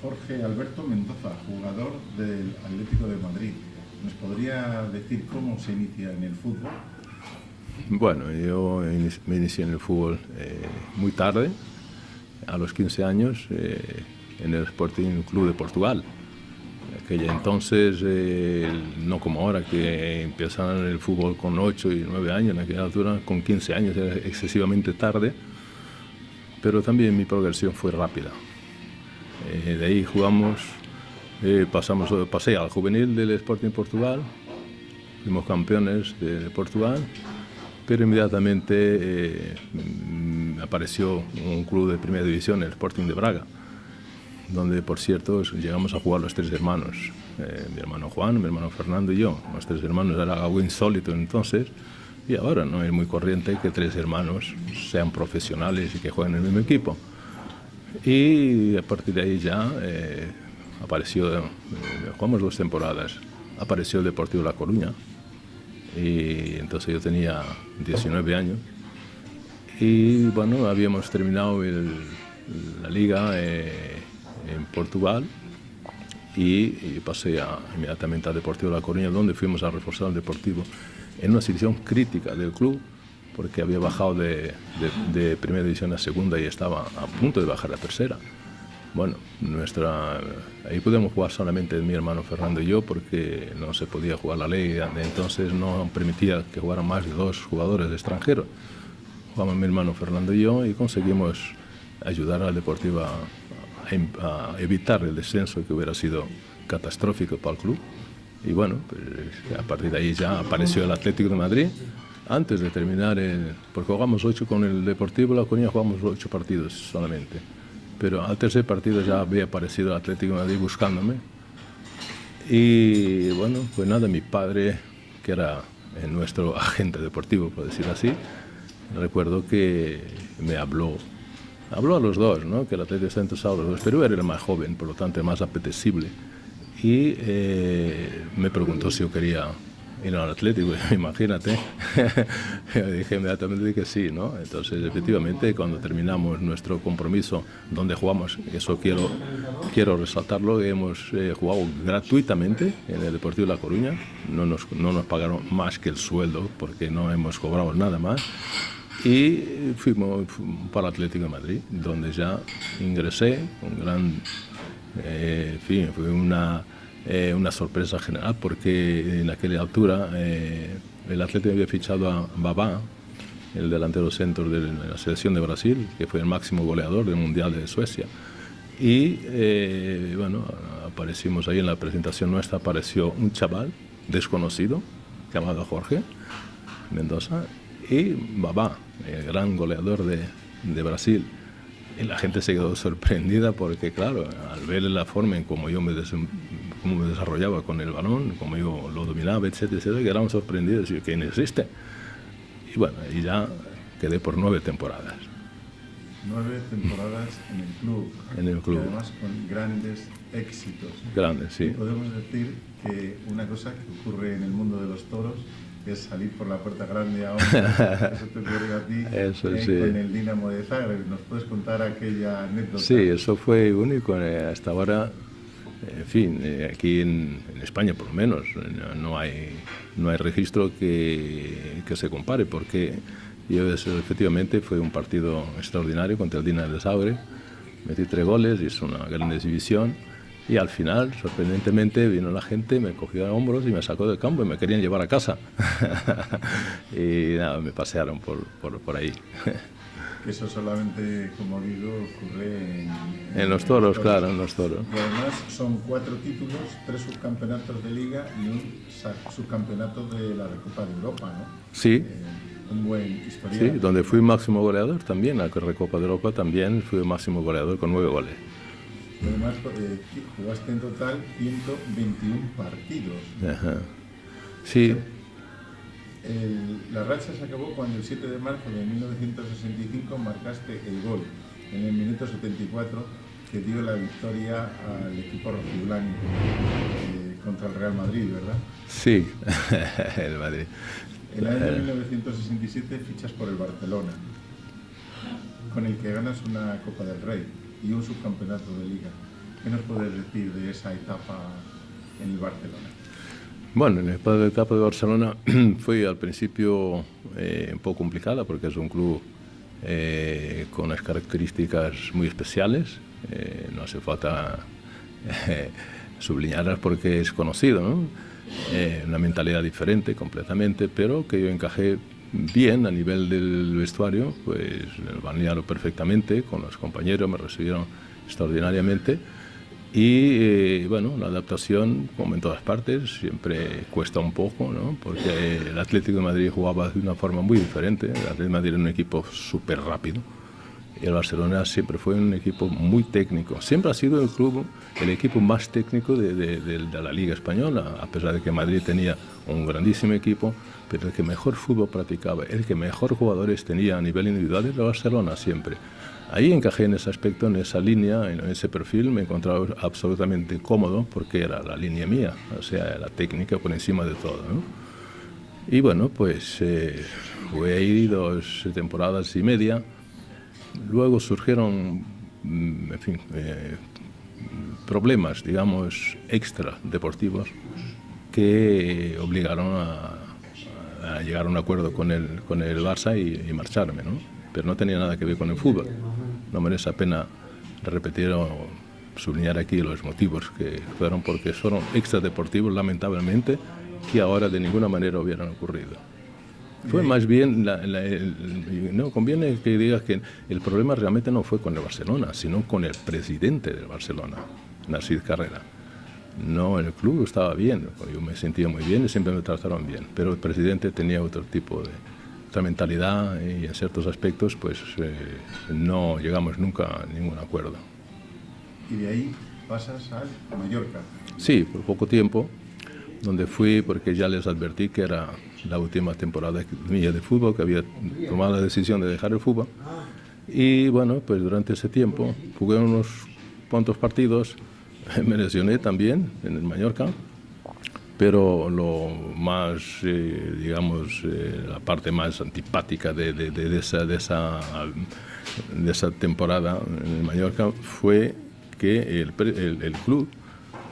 Jorge Alberto Mendoza, jugador del Atlético de Madrid. ¿Nos podría decir cómo se inicia en el fútbol? Bueno, yo me inicié en el fútbol muy tarde, a los 15 años, en el Sporting Club de Portugal. Aquella entonces, no como ahora, que empezaron el fútbol con 8 y 9 años, en aquella altura con 15 años era excesivamente tarde, pero también mi progresión fue rápida. De ahí jugamos, pasé al juvenil del Sporting Portugal, fuimos campeones de Portugal, pero inmediatamente apareció un club de primera división, el Sporting de Braga, donde, por cierto, llegamos a jugar los tres hermanos, mi hermano Juan, mi hermano Fernando y yo. Los tres hermanos, era algo insólito entonces, y ahora no es muy corriente que tres hermanos sean profesionales y que jueguen en el mismo equipo. Y a partir de ahí ya apareció, jugamos 2 temporadas, apareció el Deportivo La Coruña, y entonces yo tenía 19 años, y bueno, habíamos terminado la liga en Portugal, y pasé inmediatamente al Deportivo La Coruña, donde fuimos a reforzar el Deportivo en una situación crítica del club, porque había bajado de primera división a segunda y estaba a punto de bajar a tercera. Bueno, ahí podíamos jugar solamente mi hermano Fernando y yo, porque no se podía jugar, la ley de entonces no permitía que jugaran más de 2 jugadores extranjeros. Jugamos mi hermano Fernando y yo, y conseguimos ayudar al Deportivo a evitar el descenso, que hubiera sido catastrófico para el club. Y bueno, pues a partir de ahí ya apareció el Atlético de Madrid. Antes de terminar, porque jugamos 8 con el Deportivo La Coruña, jugamos 8 partidos solamente. Pero al tercer partido ya había aparecido el Atlético de Madrid buscándome. Y bueno, pues nada, mi padre, que era nuestro agente deportivo, por decir así, recuerdo que me habló a los dos, ¿no? Que el Atlético está interesado a los dos, pero él era más joven, por lo tanto más apetecible. Y me preguntó si yo quería ir al Atlético, imagínate. Yo dije inmediatamente que sí, ¿no? Entonces, efectivamente, cuando terminamos nuestro compromiso, donde jugamos, eso quiero resaltarlo, hemos jugado gratuitamente en el Deportivo La Coruña, no nos pagaron más que el sueldo, porque no hemos cobrado nada más, y fuimos para el Atlético de Madrid, donde ya ingresé, un gran, en fin, fue una sorpresa general, porque en aquella altura el Atlético había fichado a Babá, el delantero centro de la selección de Brasil, que fue el máximo goleador del Mundial de Suecia. Y bueno, aparecimos ahí en la presentación nuestra, apareció un chaval desconocido llamado Jorge Mendoza, y Babá, el gran goleador de Brasil. Y la gente se quedó sorprendida porque, claro, al ver la forma en cómo yo me desarrollaba con el balón, cómo yo lo dominaba, etcétera, etcétera, quedaron sorprendidos y ¿quién existe? Y bueno, y ya quedé por 9 temporadas. 9 temporadas en el club. En el club. Y además con grandes éxitos. Grandes, sí. Y podemos decir que una cosa que ocurre en el mundo de los toros es salir por la puerta grande ahora. Eso te ocurrió a ti. Eso, sí. Con el Dinamo de Zagreb. ¿Nos puedes contar aquella anécdota? Sí, eso fue único. Hasta ahora, en fin, aquí en España por lo menos, no hay registro que se compare, porque efectivamente fue un partido extraordinario contra el Dinamo de Zagreb. Metí 3 goles, hizo una gran exhibición. Y al final, sorprendentemente, vino la gente, me cogió a hombros y me sacó del campo y me querían llevar a casa. Y nada, me pasearon por ahí. Eso solamente, como digo, ocurre en los toros, claro, en los toros. Y además son 4 títulos, 3 subcampeonatos de Liga y un subcampeonato de la Recopa de Europa, ¿no? Sí. Un buen historial. Sí, donde fui máximo goleador también, la Recopa de Europa también fui máximo goleador con 9 goles. Además, jugaste en total 121 partidos. Ajá. Sí. La racha se acabó cuando el 7 de marzo de 1965 marcaste el gol en el minuto 74 que dio la victoria al equipo rojiblanco contra el Real Madrid, ¿verdad? Sí, el Madrid. En el año 1967 fichas por el Barcelona, con el que ganas una Copa del Rey y un subcampeonato de Liga. ¿Qué nos puedes decir de esa etapa en el Barcelona? Bueno, la etapa de Barcelona fue al principio un poco complicada porque es un club con unas características muy especiales. No hace falta subliñarlas porque es conocido, ¿no? Una mentalidad diferente completamente, pero que yo encajé bien a nivel del vestuario, pues el balneario perfectamente, con los compañeros me recibieron extraordinariamente y bueno, la adaptación, como en todas partes, siempre cuesta un poco, ¿no? Porque el Atlético de Madrid jugaba de una forma muy diferente. El Atlético de Madrid era un equipo súper rápido y el Barcelona siempre fue un equipo muy técnico. Siempre ha sido el equipo más técnico de la Liga Española, a pesar de que Madrid tenía un grandísimo equipo, pero el que mejor fútbol practicaba, el que mejor jugadores tenía a nivel individual era el Barcelona siempre. Ahí encajé en ese aspecto, en esa línea, en ese perfil, me encontraba absolutamente cómodo porque era la línea mía, o sea, la técnica por encima de todo, ¿no? Y bueno, pues jugué ahí 2 temporadas y media. Luego surgieron, en fin, problemas, digamos, extra deportivos que obligaron a llegar a un acuerdo con el Barça y marcharme, ¿no? Pero no tenía nada que ver con el fútbol. No merece la pena repetir o subrayar aquí los motivos que fueron, porque fueron extradeportivos, lamentablemente, que ahora de ninguna manera hubieran ocurrido. Fue más bien, no conviene que digas que el problema realmente no fue con el Barcelona, sino con el presidente del Barcelona, Narcís Carrera. No, el club estaba bien, yo me sentía muy bien y siempre me trataron bien, pero el presidente tenía otro tipo de mentalidad y en ciertos aspectos pues no llegamos nunca a ningún acuerdo. Y de ahí pasas al Mallorca. Sí, por poco tiempo, donde fui porque ya les advertí que era la última temporada mía de fútbol, que había tomado la decisión de dejar el fútbol. Y bueno, pues durante ese tiempo jugué unos cuantos partidos, me lesioné también en el Mallorca, pero lo más, digamos, la parte más antipática de esa temporada en el Mallorca fue que el club,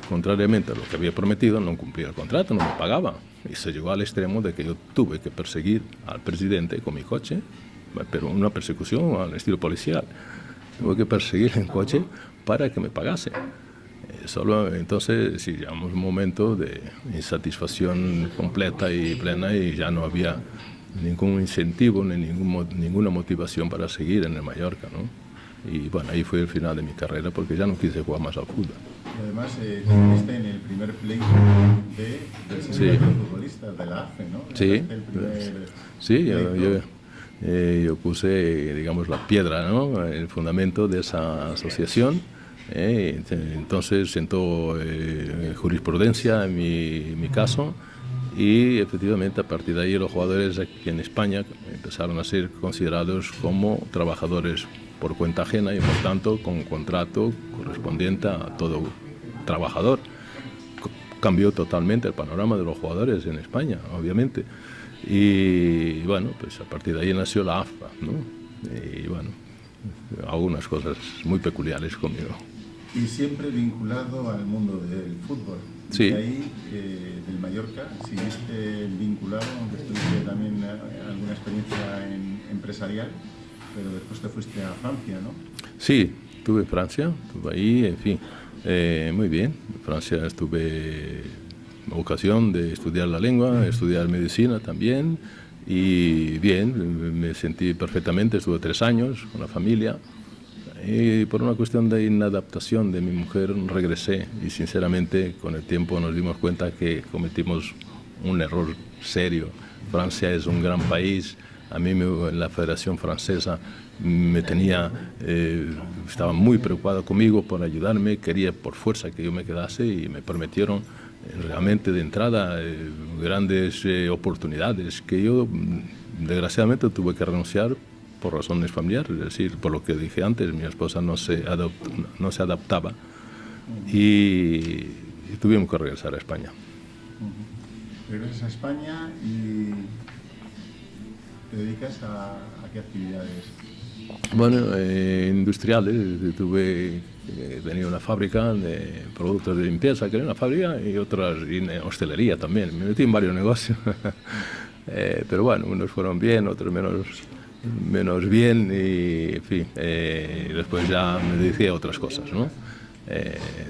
contrariamente a lo que había prometido, no cumplía el contrato, no me pagaba. Y se llegó al extremo de que yo tuve que perseguir al presidente con mi coche, pero una persecución al estilo policial. Tuve que perseguir en coche para que me pagase. Solo entonces sí, llegamos a un momento de insatisfacción completa y plena y ya no había ningún incentivo ni ninguna motivación para seguir en el Mallorca, ¿no? Y bueno, ahí fue el final de mi carrera porque ya no quise jugar más al fútbol. Y además estuviste en el primer pleito del sindicato de futbolistas de la AFE, ¿no? Sí, yo puse, digamos, la piedra, ¿no? El fundamento de esa asociación. Entonces sentó jurisprudencia en mi caso y efectivamente a partir de ahí los jugadores aquí en España empezaron a ser considerados como trabajadores por cuenta ajena y por tanto con un contrato correspondiente a todo trabajador. Cambió totalmente el panorama de los jugadores en España, obviamente. Y bueno, pues a partir de ahí nació la AFA, ¿no? Y bueno, algunas cosas muy peculiares conmigo. Y siempre vinculado al mundo del fútbol. Sí. Y ahí, del Mallorca, seguiste vinculado, aunque tuviste también alguna experiencia empresarial, pero después te fuiste a Francia, ¿no? Sí, estuve en Francia, estuve ahí, en fin, muy bien. En Francia tuve ocasión de estudiar la lengua, estudiar medicina también, y bien, me sentí perfectamente, estuve 3 años con la familia. Y por una cuestión de inadaptación de mi mujer regresé y sinceramente con el tiempo nos dimos cuenta que cometimos un error serio. Francia es un gran país, a mí la Federación Francesa estaba muy preocupada conmigo por ayudarme, quería por fuerza que yo me quedase y me prometieron realmente de entrada grandes oportunidades que yo desgraciadamente tuve que renunciar por razones familiares, es decir, por lo que dije antes, mi esposa no se adaptaba y tuvimos que regresar a España. Regresas a España y te dedicas a qué actividades. Bueno, industriales. Tenía una fábrica de productos de limpieza, que era una fábrica, y otras en hostelería también. Me metí en varios negocios. Pero bueno, unos fueron bien, otros menos bien, y en fin, después ya me dediqué a otras cosas, ¿no?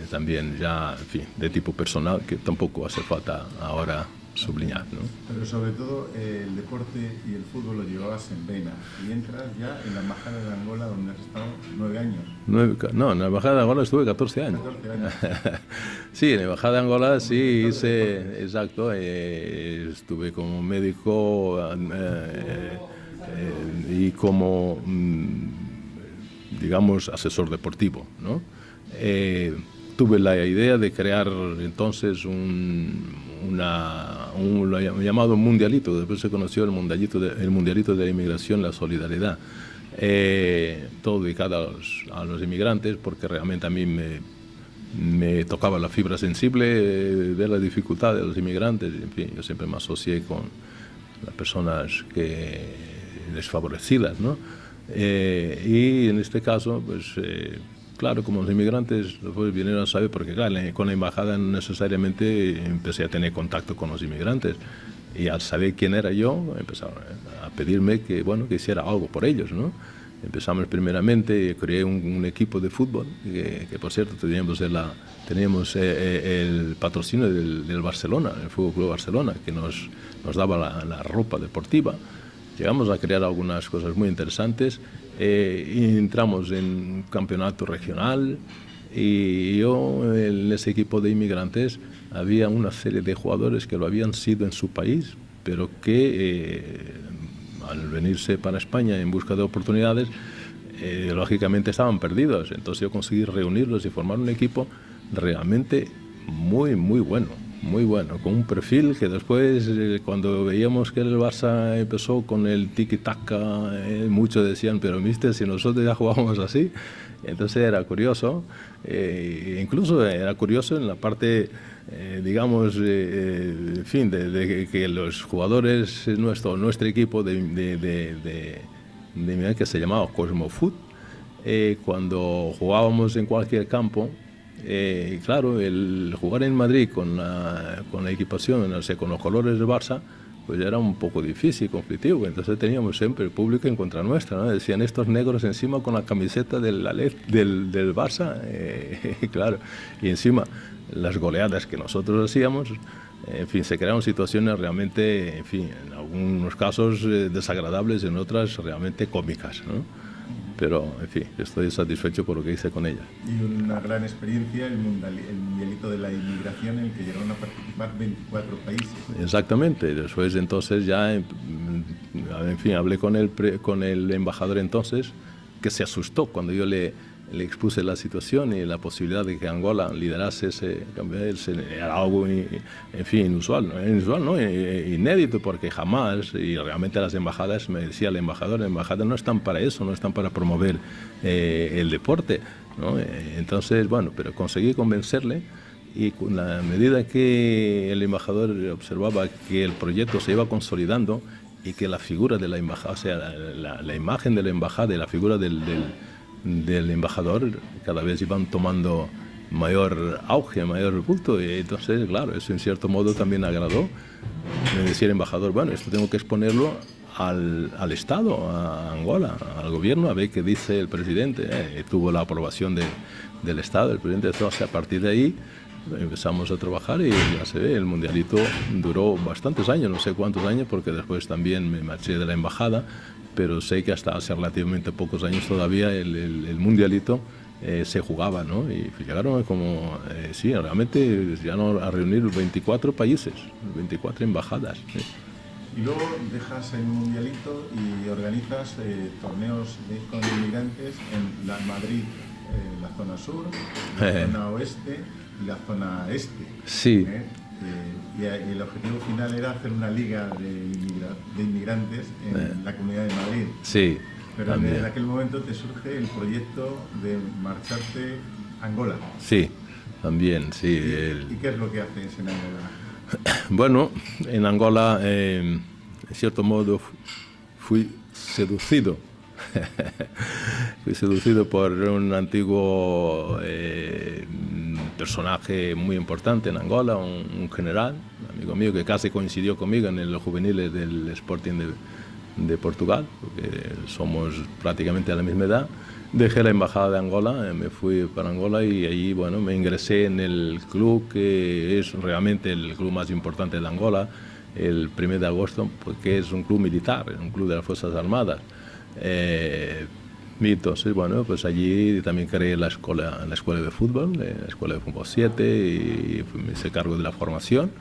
También ya, en fin, de tipo personal, que tampoco hace falta ahora subliñar, ¿no? Pero sobre todo el deporte y el fútbol lo llevabas en vena y entras ya en la Embajada de Angola, donde has estado 9 años. No, en la Embajada de Angola estuve 14 años. 14 años. Sí, en la Embajada de Angola sí hice, exacto, estuve como médico y como, digamos, asesor deportivo, ¿no? Tuve la idea de crear entonces un llamado mundialito. Después se conoció el mundialito de la inmigración, la solidaridad, todo dedicado a los inmigrantes, porque realmente a mí me tocaba la fibra sensible, ver la dificultad de los inmigrantes. En fin, yo siempre me asocié con las personas desfavorecidas, ¿no? Y en este caso, pues claro, como los inmigrantes después vinieron a saber, porque claro, con la embajada no necesariamente empecé a tener contacto con los inmigrantes, y al saber quién era yo, empezaron a pedirme que, bueno, que hiciera algo por ellos, ¿no? Empezamos primeramente, creé un equipo de fútbol, que por cierto teníamos el patrocinio del Barcelona, el Fútbol Club Barcelona, que nos daba la ropa deportiva. Llegamos a crear algunas cosas muy interesantes, y entramos en un campeonato regional, y yo en ese equipo de inmigrantes había una serie de jugadores que lo habían sido en su país, pero que al venirse para España en busca de oportunidades, lógicamente estaban perdidos. Entonces yo conseguí reunirlos y formar un equipo realmente muy bueno, con un perfil que después, cuando veíamos que el Barça empezó con el tiki-taka, muchos decían, pero mister, si nosotros ya jugábamos así. Entonces era curioso, incluso era curioso en la parte, digamos, en fin, de que los jugadores, nuestro equipo que se llamaba Cosmofoot, cuando jugábamos en cualquier campo, claro, el jugar en Madrid con la equipación, no sé, con los colores del Barça, pues era un poco difícil, conflictivo. Entonces teníamos siempre el público en contra nuestra, ¿no? Decían, estos negros encima con la camiseta del Barça, claro, y encima las goleadas que nosotros hacíamos. En fin, se crearon situaciones realmente, en fin, en algunos casos desagradables, en otras realmente cómicas, ¿no? Pero, en fin, estoy satisfecho por lo que hice con ella. Y una gran experiencia, el mundialito de la inmigración, en el que llegaron a participar 24 países. Exactamente. Después, entonces, ya, en fin, hablé con el embajador entonces, que se asustó cuando yo le expuse la situación y la posibilidad de que Angola liderase ese campeonato. Era algo, en fin, inusual, ¿no? Inédito, porque jamás, y realmente las embajadas, me decía el embajador, las embajadas no están para eso, no están para promover el deporte, ¿no? Entonces, bueno, pero conseguí convencerle, y con la medida que el embajador observaba que el proyecto se iba consolidando y que la figura de la embajada, o sea, la imagen de la embajada y la figura del embajador cada vez iban tomando mayor auge, mayor bulto, y entonces, claro, eso en cierto modo también agradó. Me decía el embajador, bueno, esto tengo que exponerlo al Estado, a Angola, al gobierno, a ver qué dice el presidente. Tuvo la aprobación del Estado, el presidente. Entonces, a partir de ahí empezamos a trabajar, y ya se ve, el mundialito duró bastantes años, no sé cuántos años, porque después también me marché de la embajada, pero sé que hasta hace relativamente pocos años todavía el mundialito se jugaba, ¿no? Y llegaron como, sí, realmente llegaron a reunir 24 países, 24 embajadas. ¿Sí? Y luego dejas el mundialito y organizas torneos con inmigrantes en Madrid, la zona sur, la zona oeste y la zona este. Sí. Y el objetivo final era hacer una liga de inmigrantes en la Comunidad de Madrid. Sí. Pero también. en aquel momento te surge el proyecto de marcharte a Angola. Sí, también, sí. ¿Y qué es lo que haces en Angola? Bueno, en Angola, en cierto modo, fui seducido Fui seducido por un antiguo personaje muy importante en Angola, un general, un amigo mío que casi coincidió conmigo en los juveniles del Sporting de Portugal, porque somos prácticamente a la misma edad. Dejé la embajada de Angola, me fui para Angola y allí, bueno, me ingresé en el club que es realmente el club más importante de Angola, el 1 de agosto, porque es un club militar, un club de las Fuerzas Armadas. Y entonces, bueno, pues allí también creé la escuela de fútbol, la escuela de fútbol 7, y me hice cargo de la formación.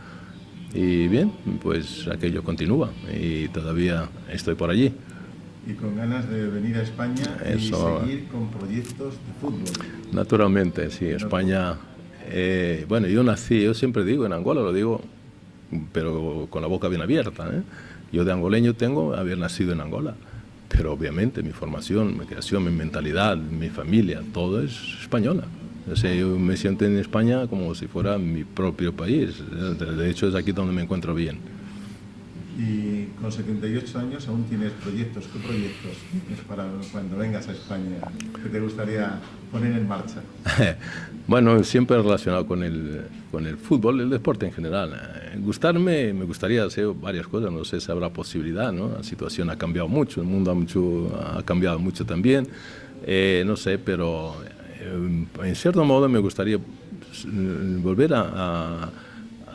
Y bien, pues aquello continúa y todavía estoy por allí. Y con ganas de venir a España Eso, y seguir con proyectos de fútbol. Naturalmente, sí, España. Bueno, yo siempre digo en Angola, lo digo, pero con la boca bien abierta, ¿eh? Yo de angoleño tengo haber nacido en Angola, pero obviamente mi formación, mi creación, mi mentalidad, mi familia, todo es española. O sea, yo me siento en España como si fuera mi propio país. De hecho, es aquí donde me encuentro bien. Y con 78 años aún tienes proyectos. ¿Qué proyectos tienes para cuando vengas a España que te gustaría poner en marcha? Bueno, siempre relacionado con el fútbol, el deporte en general. Me gustaría hacer varias cosas, no sé si habrá posibilidad, ¿no? La situación ha cambiado mucho, el mundo ha cambiado mucho también, no sé, pero en cierto modo me gustaría volver a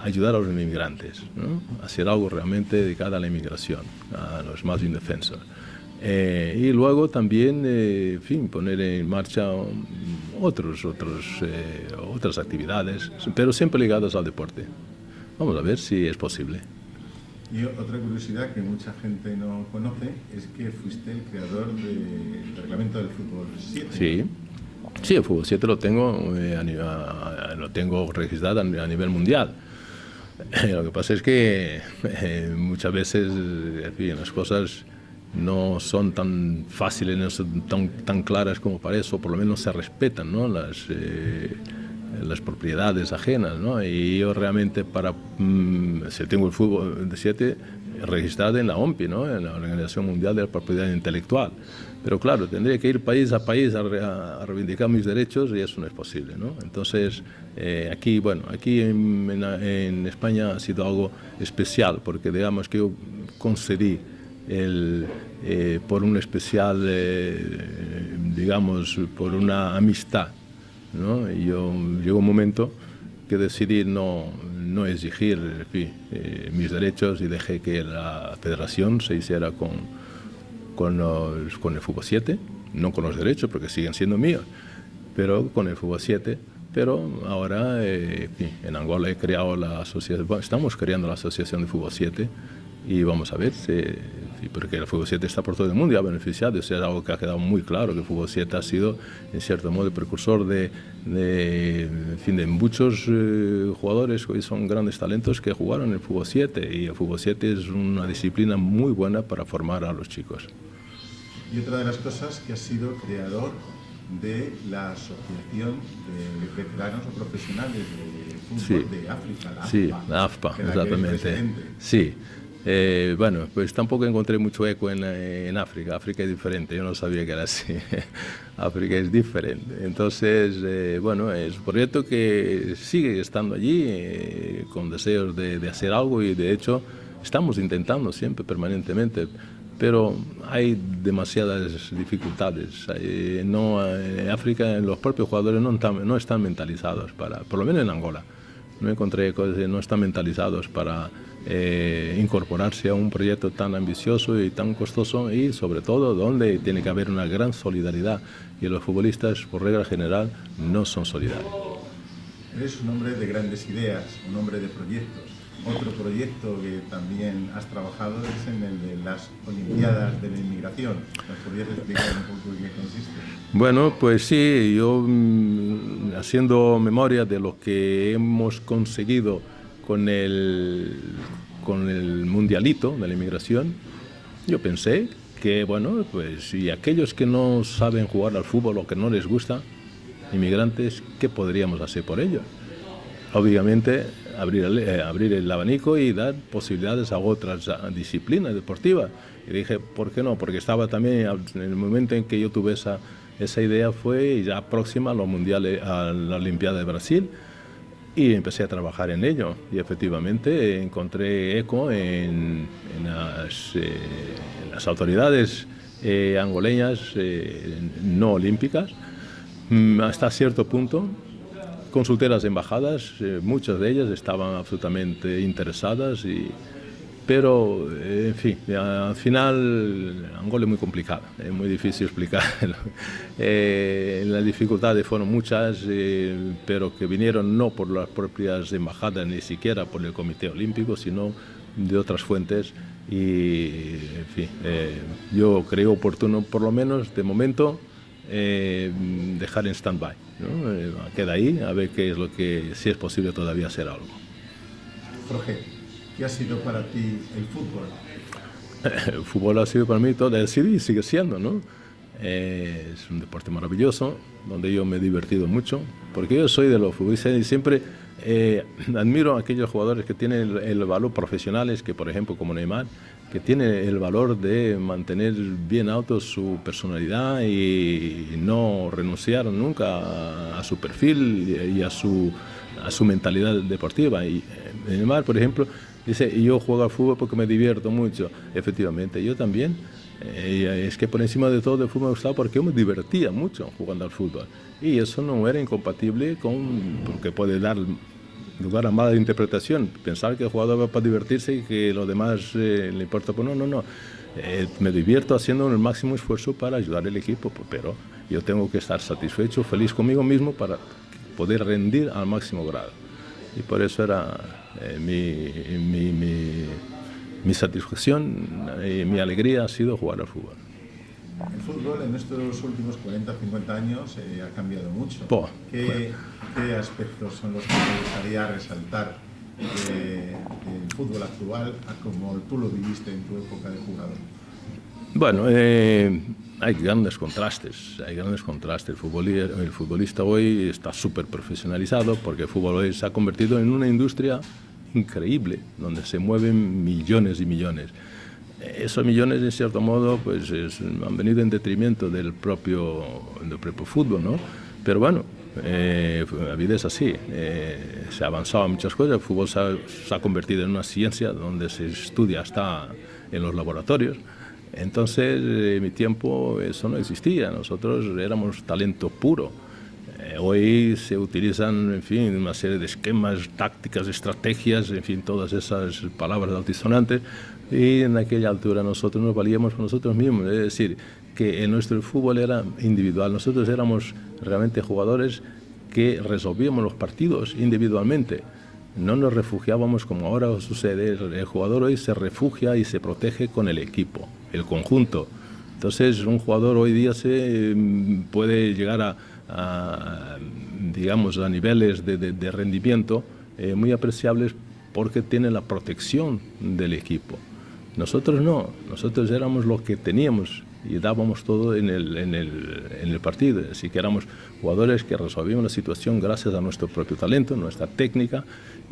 ayudar a los inmigrantes, ¿no? Hacer algo realmente dedicado a la inmigración, a los más indefensos. Y luego también, en fin, poner en marcha otras actividades, pero siempre ligadas al deporte. Vamos a ver si es posible. Y otra curiosidad que mucha gente no conoce es que fuiste el creador del reglamento del fútbol 7. Sí, el fútbol 7 lo tengo registrado a nivel mundial. Lo que pasa es que muchas veces, en fin, las cosas no son tan fáciles, no son tan claras como parece, o por lo menos se respetan, ¿no? las propiedades ajenas, ¿no? Y yo realmente tengo el fútbol 7 registrado en la OMPI, ¿no? En la Organización Mundial de la Propiedad Intelectual. Pero claro, tendría que ir país a país a reivindicar mis derechos y eso no es posible, ¿no? Entonces, aquí en España ha sido algo especial, porque digamos que yo concedí por un especial, digamos, por una amistad, ¿no? Y llegó un momento que decidí no exigir, en fin, mis derechos y dejé que la federación se hiciera con el fútbol 7, no con los derechos porque siguen siendo míos, pero con el fútbol 7. Pero ahora en Angola he creado la asociación, estamos creando la asociación de fútbol 7 y vamos a ver porque el fútbol 7 está por todo el mundo y ha beneficiado. Es algo que ha quedado muy claro, que el fútbol 7 ha sido en cierto modo el precursor de muchos jugadores que hoy son grandes talentos que jugaron en el fútbol 7, y el fútbol 7 es una disciplina muy buena para formar a los chicos. Y otra de las cosas, que has sido creador de la Asociación de Veteranos o Profesionales de Fútbol de África, la AFPA. Sí, la AFPA, exactamente. Sí. Bueno, pues tampoco encontré mucho eco en África. África es diferente, yo no sabía que era así. África es diferente. Entonces, bueno, es un proyecto que sigue estando allí con deseos de hacer algo, y de hecho estamos intentando siempre, permanentemente, pero hay demasiadas dificultades. En África los propios jugadores no están mentalizados por lo menos en Angola, no encontré cosas, no están mentalizados para incorporarse a un proyecto tan ambicioso y tan costoso, y sobre todo donde tiene que haber una gran solidaridad, y los futbolistas por regla general no son solidarios. Eres un hombre de grandes ideas, un hombre de proyectos. Otro proyecto que también has trabajado es en el de las Olimpiadas de la Inmigración. ¿Nos podrías explicar un poco en qué consiste? Bueno, pues sí, yo haciendo memoria de lo que hemos conseguido con el mundialito de la inmigración, yo pensé que, bueno, pues si aquellos que no saben jugar al fútbol o que no les gusta, inmigrantes, ¿qué podríamos hacer por ellos? Obviamente abrir el abanico y dar posibilidades a otras disciplinas deportivas. Y dije, ¿por qué no? Porque estaba también, en el momento en que yo tuve esa idea, fue ya próxima a los mundiales, a la Olimpiada de Brasil, y empecé a trabajar en ello. Y efectivamente encontré eco en las autoridades angoleñas no olímpicas, hasta cierto punto. Consulté las embajadas, muchas de ellas estaban absolutamente interesadas, pero en fin, al final Angola es muy complicada, es muy difícil explicar. Las dificultades fueron muchas, pero que vinieron no por las propias embajadas, ni siquiera por el Comité Olímpico, sino de otras fuentes. Y en fin, yo creo oportuno, por lo menos de momento, dejar en stand-by, ¿no? Queda ahí, a ver qué es lo que, si es posible todavía hacer algo. Jorge, ¿qué ha sido para ti el fútbol? El fútbol ha sido para mí todo, ha sido y sigue siendo, ¿no? Es un deporte maravilloso, donde yo me he divertido mucho, porque yo soy de los futbolistas y siempre admiro a aquellos jugadores que tienen el valor profesionales, que por ejemplo como Neymar, que tiene el valor de mantener bien alto su personalidad y no renunciar nunca a su perfil y a su mentalidad deportiva. Y Neymar, por ejemplo, dice, yo juego al fútbol porque me divierto mucho. Efectivamente, yo también. Es que por encima de todo el fútbol me gustaba porque yo me divertía mucho jugando al fútbol. Y eso no era incompatible porque puede dar lugar a mala interpretación, pensar que el jugador va para divertirse y que lo demás le importa. Pues no. Me divierto haciendo el máximo esfuerzo para ayudar al equipo, pero yo tengo que estar satisfecho, feliz conmigo mismo para poder rendir al máximo grado. Y por eso era mi satisfacción y mi alegría ha sido jugar al fútbol. El fútbol en estos últimos 40 o 50 años ha cambiado mucho. ¿Qué aspectos son los que te gustaría resaltar del fútbol actual a como tú lo viviste en tu época de jugador? Bueno, hay grandes contrastes. El futbolista hoy está súper profesionalizado porque el fútbol hoy se ha convertido en una industria increíble, donde se mueven millones y millones. Esos millones, en cierto modo, pues han venido en detrimento del propio fútbol, ¿no? Pero bueno, la vida es así. Se ha avanzado en muchas cosas. El fútbol se ha convertido en una ciencia donde se estudia hasta en los laboratorios. Entonces, en mi tiempo eso no existía. Nosotros éramos talento puro. Hoy se utilizan, en fin, una serie de esquemas, tácticas, estrategias, en fin, todas esas palabras altisonantes. Y en aquella altura nosotros nos valíamos por nosotros mismos. Es decir, que en nuestro fútbol era individual. Nosotros éramos realmente jugadores que resolvíamos los partidos individualmente. No nos refugiábamos como ahora sucede. El jugador hoy se refugia y se protege con el equipo, el conjunto. Entonces, un jugador hoy día se puede llegar digamos, a niveles de rendimiento muy apreciables porque tiene la protección del equipo. Nosotros no, nosotros éramos lo que teníamos y dábamos todo en el partido, así que éramos jugadores que resolvíamos la situación gracias a nuestro propio talento, nuestra técnica,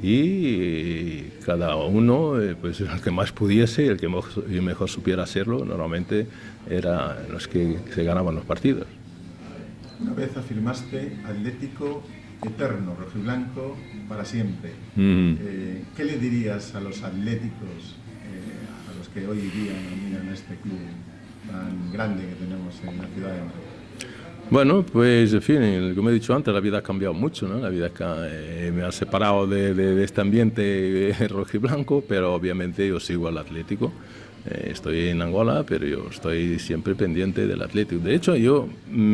y cada uno, pues el que más pudiese, el que mejor supiera hacerlo, normalmente eran los que se ganaban los partidos. Una vez afirmaste Atlético eterno, rojiblanco para siempre. ¿Qué le dirías a los atléticos, a los que hoy día dominan este club tan grande que tenemos en la ciudad de Madrid? Bueno, pues en fin, como he dicho antes, la vida ha cambiado mucho, ¿no? La vida me ha separado de este ambiente rojiblanco, pero obviamente yo sigo al Atlético. Estoy en Angola, pero yo estoy siempre pendiente del Atlético. De hecho, yo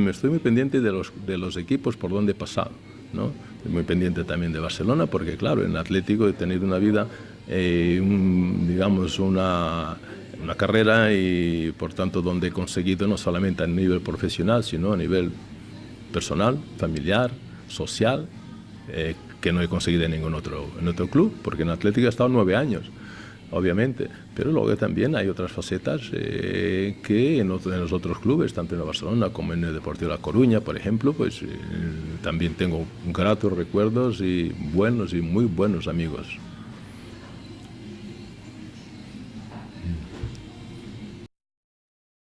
estoy muy pendiente de los equipos por donde he pasado, ¿no? Estoy muy pendiente también de Barcelona, porque claro, en Atlético he tenido una vida, digamos, una carrera y por tanto donde he conseguido no solamente a nivel profesional, sino a nivel personal, familiar, social, que no he conseguido en ningún otro club, porque en Atlético he estado 9 años. obviamente, pero luego también hay otras facetas que en los otros clubes, tanto en el Barcelona como en el Deportivo La Coruña, por ejemplo, pues también tengo gratos recuerdos y buenos y muy buenos amigos.